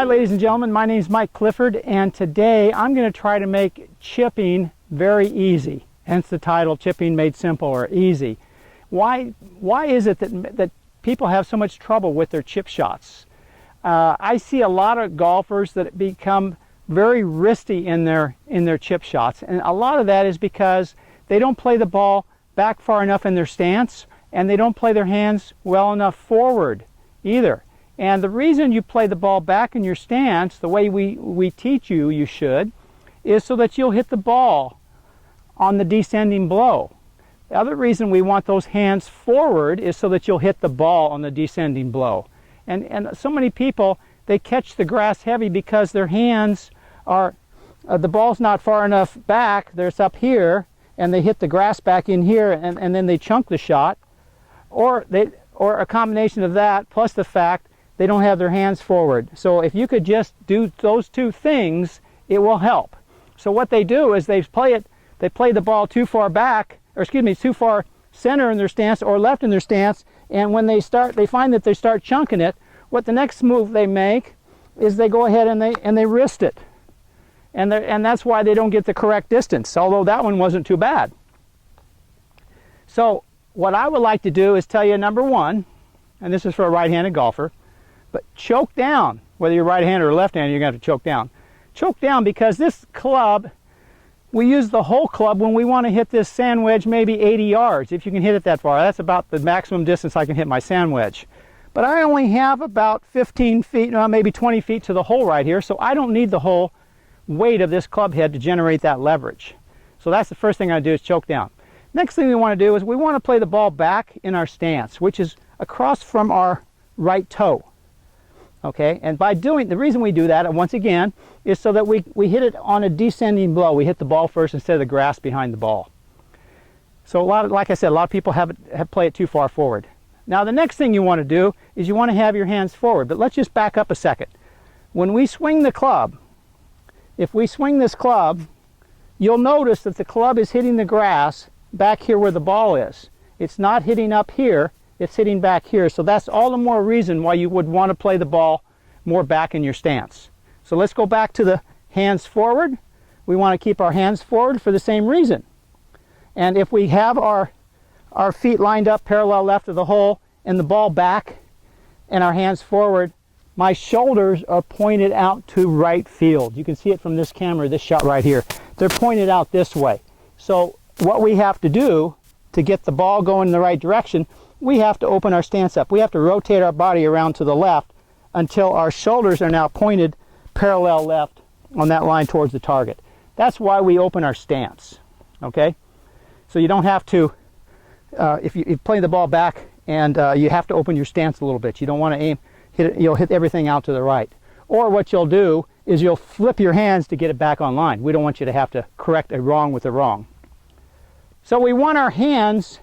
Hi ladies and gentlemen, my name is Mike Clifford, and today I'm going to try to make chipping very easy. Hence the title, Chipping Made Simple or Easy. Why is it that people have so much trouble with their chip shots? I see a lot of golfers that become very wristy in their chip shots, and a lot of that is because they don't play the ball back far enough in their stance, and they don't play their hands well enough forward either. And the reason you play the ball back in your stance, the way we teach you should, is so that you'll hit the ball on the descending blow. The other reason we want those hands forward is so that you'll hit the ball on the descending blow. And so many people, they catch the grass heavy because their hands are, the ball's not far enough back, there's up here, and they hit the grass back in here, and then they chunk the shot. Or a combination of that, plus the fact they don't have their hands forward. So if you could just do those two things, it will help. So what they do is they play the ball too far back, or excuse me, too far center in their stance or left in their stance, and when they find that they start chunking it, what the next move they make is they go ahead and they wrist it. And that's why they don't get the correct distance, although that one wasn't too bad. So what I would like to do is tell you, number one, and this is for a right-handed golfer, but choke down. Whether you're right-handed or left-handed, you're going to have to choke down. Choke down because this club, we use the whole club when we want to hit this sand wedge maybe 80 yards, if you can hit it that far. That's about the maximum distance I can hit my sand wedge. But I only have about 15 feet, maybe 20 feet to the hole right here, so I don't need the whole weight of this club head to generate that leverage. So that's the first thing I do is choke down. Next thing we want to do is we want to play the ball back in our stance, which is across from our right toe. Okay, and by doing, the reason we do that, once again, is so that we hit it on a descending blow. We hit the ball first instead of the grass behind the ball. So like I said, a lot of people have play it too far forward. Now the next thing you want to do is you want to have your hands forward, but let's just back up a second. When we swing the club, if we swing this club, you'll notice that the club is hitting the grass back here where the ball is. It's not hitting up here. It's hitting back here, so that's all the more reason why you would want to play the ball more back in your stance. So let's go back to the hands forward. We want to keep our hands forward for the same reason. And if we have our feet lined up parallel left of the hole and the ball back and our hands forward, my shoulders are pointed out to right field. You can see it from this camera, this shot right here. They're pointed out this way. So what we have to do to get the ball going in the right direction, we have to open our stance up. We have to rotate our body around to the left until our shoulders are now pointed parallel left on that line towards the target. That's why we open our stance, okay? So you don't have to, if you play the ball back and you have to open your stance a little bit. You don't want to aim, you'll hit everything out to the right. Or what you'll do is you'll flip your hands to get it back on line. We don't want you to have to correct a wrong with a wrong. So we want our hands,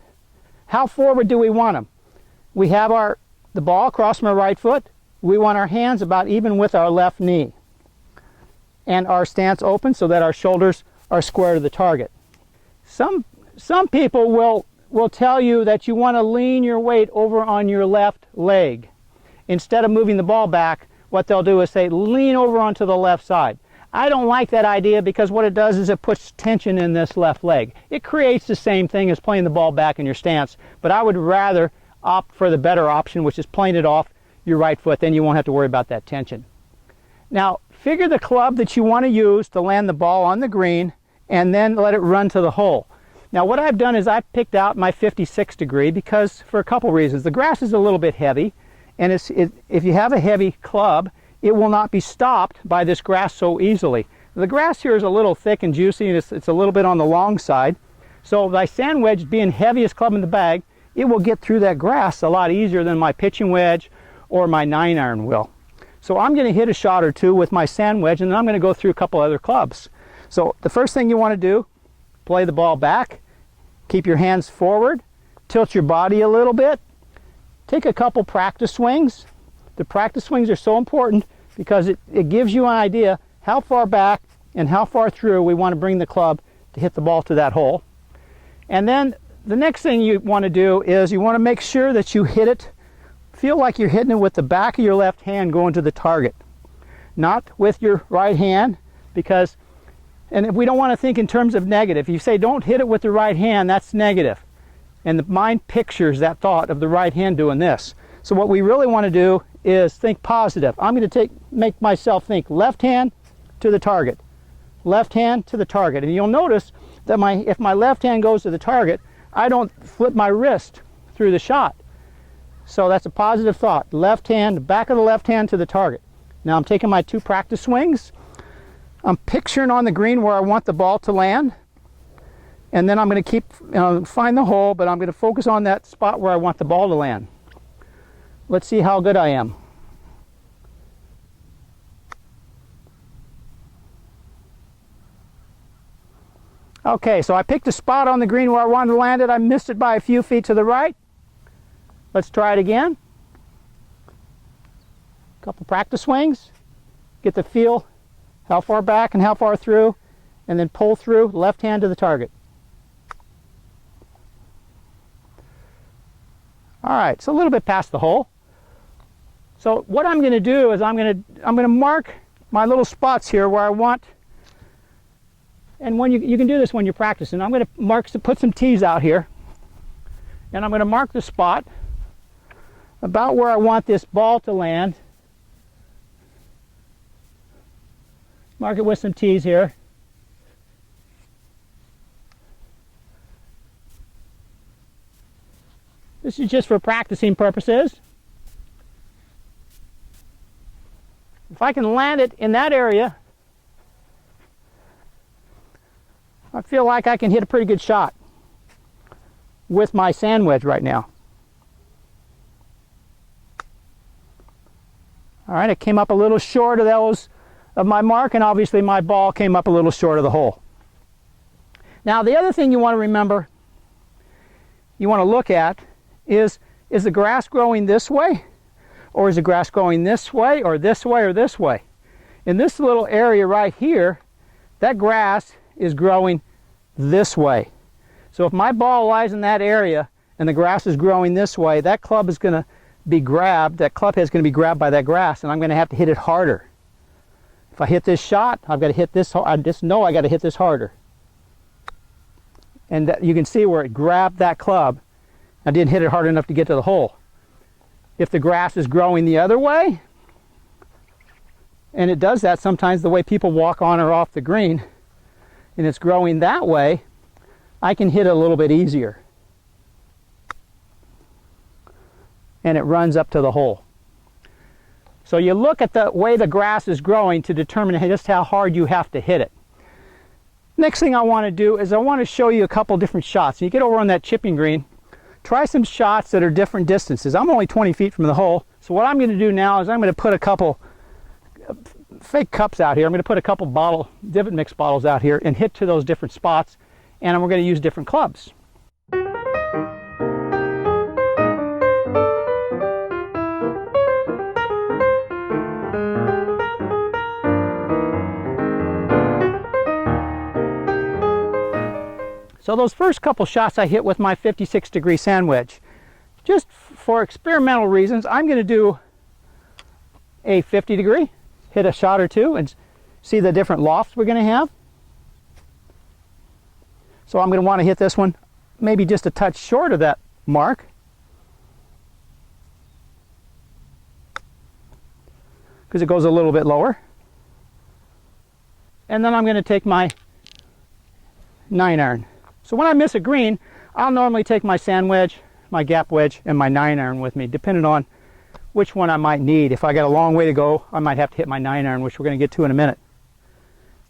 how forward do we want them? We have the ball across from our right foot. We want our hands about even with our left knee. And our stance open so that our shoulders are square to the target. Some people will tell you that you want to lean your weight over on your left leg. Instead of moving the ball back, what they'll do is say, lean over onto the left side. I don't like that idea because what it does is it puts tension in this left leg. It creates the same thing as playing the ball back in your stance, but I would rather opt for the better option, which is playing it off your right foot. Then you won't have to worry about that tension. Now, figure the club that you want to use to land the ball on the green and then let it run to the hole. Now, what I've done is I've picked out my 56 degree because for a couple reasons. The grass is a little bit heavy, and if you have a heavy club, it will not be stopped by this grass so easily. The grass here is a little thick and juicy, and it's a little bit on the long side. So my sand wedge being heaviest club in the bag, it will get through that grass a lot easier than my pitching wedge or my 9-iron will. So I'm going to hit a shot or two with my sand wedge, and then I'm going to go through a couple other clubs. So the first thing you want to do, play the ball back, keep your hands forward, tilt your body a little bit, take a couple practice swings. The practice swings are so important because it gives you an idea how far back and how far through we want to bring the club to hit the ball to that hole. And then the next thing you want to do is you want to make sure that you hit it, feel like you're hitting it with the back of your left hand going to the target. not with your right hand, because, and if we don't want to think in terms of negative. If you say don't hit it with the right hand, that's negative. And the mind pictures that thought of the right hand doing this. So what we really want to do is think positive. I'm going to make myself think left hand to the target. Left hand to the target. And you'll notice that if my left hand goes to the target, I don't flip my wrist through the shot. So that's a positive thought. Left hand, the back of the left hand to the target. Now I'm taking my 2 practice swings. I'm picturing on the green where I want the ball to land. And then I'm going to keep, find the hole, but I'm going to focus on that spot where I want the ball to land. Let's see how good I am. Okay, so I picked a spot on the green where I wanted to land it. I missed it by a few feet to the right. Let's try it again. Couple practice swings. Get the feel, how far back and how far through, and then pull through, left hand to the target. All right, it's a little bit past the hole. So what I'm going to do is I'm going to mark my little spots here where I want. And when you can do this when you're practicing. I'm going to put some tees out here, and I'm going to mark the spot about where I want this ball to land. Mark it with some tees here. This is just for practicing purposes. If I can land it in that area, I feel like I can hit a pretty good shot with my sand wedge right now. All right, it came up a little short of my mark, and obviously my ball came up a little short of the hole. Now the other thing you want to remember, you want to look at is the grass growing this way, or is the grass growing this way, or this way, or this way? In this little area right here, that grass is growing this way. So if my ball lies in that area and the grass is growing this way, that club is going to be grabbed, that club head is going to be grabbed by that grass, and I'm going to have to hit it harder. If I hit this shot, I've got to hit this, I just know I got to hit this harder. And you can see where it grabbed that club. I didn't hit it hard enough to get to the hole. If the grass is growing the other way, and it does that sometimes the way people walk on or off the green, and it's growing that way, I can hit it a little bit easier. And it runs up to the hole. So you look at the way the grass is growing to determine just how hard you have to hit it. Next thing I want to do is I want to show you a couple different shots. You get over on that chipping green, try some shots that are different distances. I'm only 20 feet from the hole, so what I'm going to do now is I'm going to put a couple fake cups out here. I'm going to put a couple divot mix bottles out here and hit to those different spots, and we're going to use different clubs. So those first couple shots I hit with my 56-degree sand wedge. Just for experimental reasons, I'm going to do a 50-degree, hit a shot or two, and see the different lofts we're going to have. So I'm going to want to hit this one maybe just a touch short of that mark. Because it goes a little bit lower. And then I'm going to take my 9-iron. So when I miss a green, I'll normally take my sand wedge, my gap wedge, and my 9-iron with me, depending on which one I might need. If I got a long way to go, I might have to hit my 9-iron, which we're going to get to in a minute.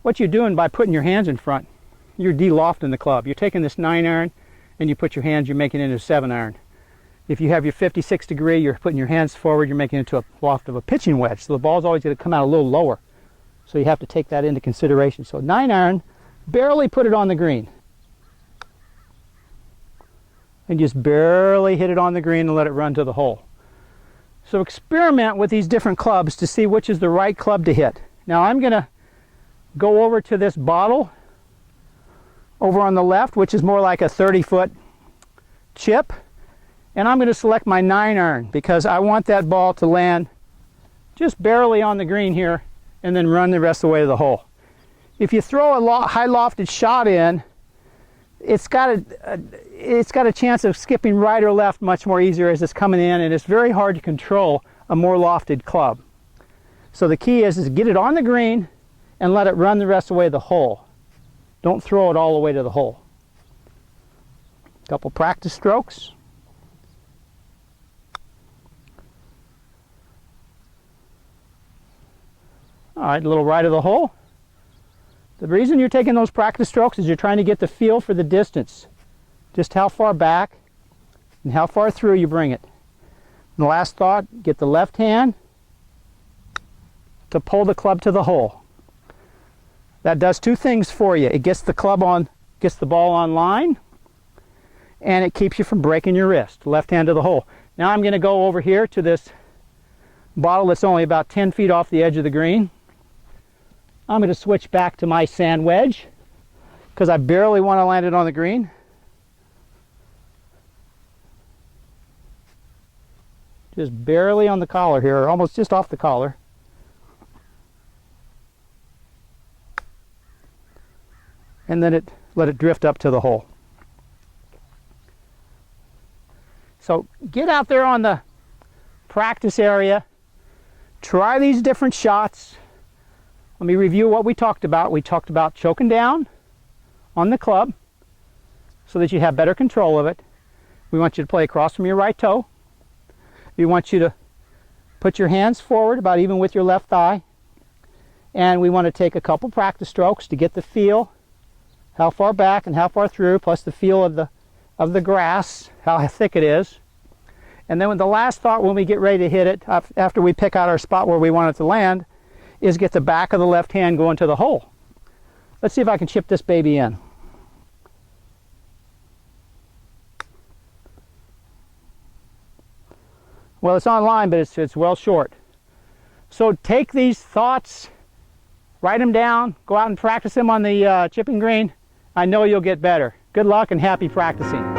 What you're doing by putting your hands in front, you're de-lofting the club. You're taking this 9-iron and you put your hands, you're making it into a 7-iron. If you have your 56-degree, you're putting your hands forward, you're making it into a loft of a pitching wedge. So the ball's always going to come out a little lower. So you have to take that into consideration. So 9-iron, barely put it on the green. And just barely hit it on the green and let it run to the hole. So experiment with these different clubs to see which is the right club to hit. Now I'm going to go over to this bottle over on the left, which is more like a 30-foot chip. And I'm going to select my 9-iron because I want that ball to land just barely on the green here and then run the rest of the way to the hole. If you throw a high lofted shot in, it's got a chance of skipping right or left much more easier as it's coming in, and it's very hard to control a more lofted club. So the key is to get it on the green and let it run the rest of the way to the hole. Don't throw it all the way to the hole. A couple practice strokes. All right, a little right of the hole. The reason you're taking those practice strokes is you're trying to get the feel for the distance. Just how far back and how far through you bring it. And the last thought, get the left hand to pull the club to the hole. That does two things for you. It gets the ball on line, and it keeps you from breaking your wrist. Left hand to the hole. Now I'm going to go over here to this bottle that's only about 10 feet off the edge of the green. I'm going to switch back to my sand wedge because I barely want to land it on the green. Just barely on the collar here, almost just off the collar. And then let it drift up to the hole. So get out there on the practice area, try these different shots. Let me review what we talked about. We talked about choking down on the club so that you have better control of it. We want you to play across from your right toe. We want you to put your hands forward about even with your left thigh. And we want to take a couple practice strokes to get the feel, how far back and how far through, plus the feel of the grass, how thick it is. And then with the last thought when we get ready to hit it, after we pick out our spot where we want it to land, is get the back of the left hand going to the hole. Let's see if I can chip this baby in. Well, it's on line, but it's well short. So take these thoughts, write them down, go out and practice them on the chipping green. I know you'll get better. Good luck and happy practicing.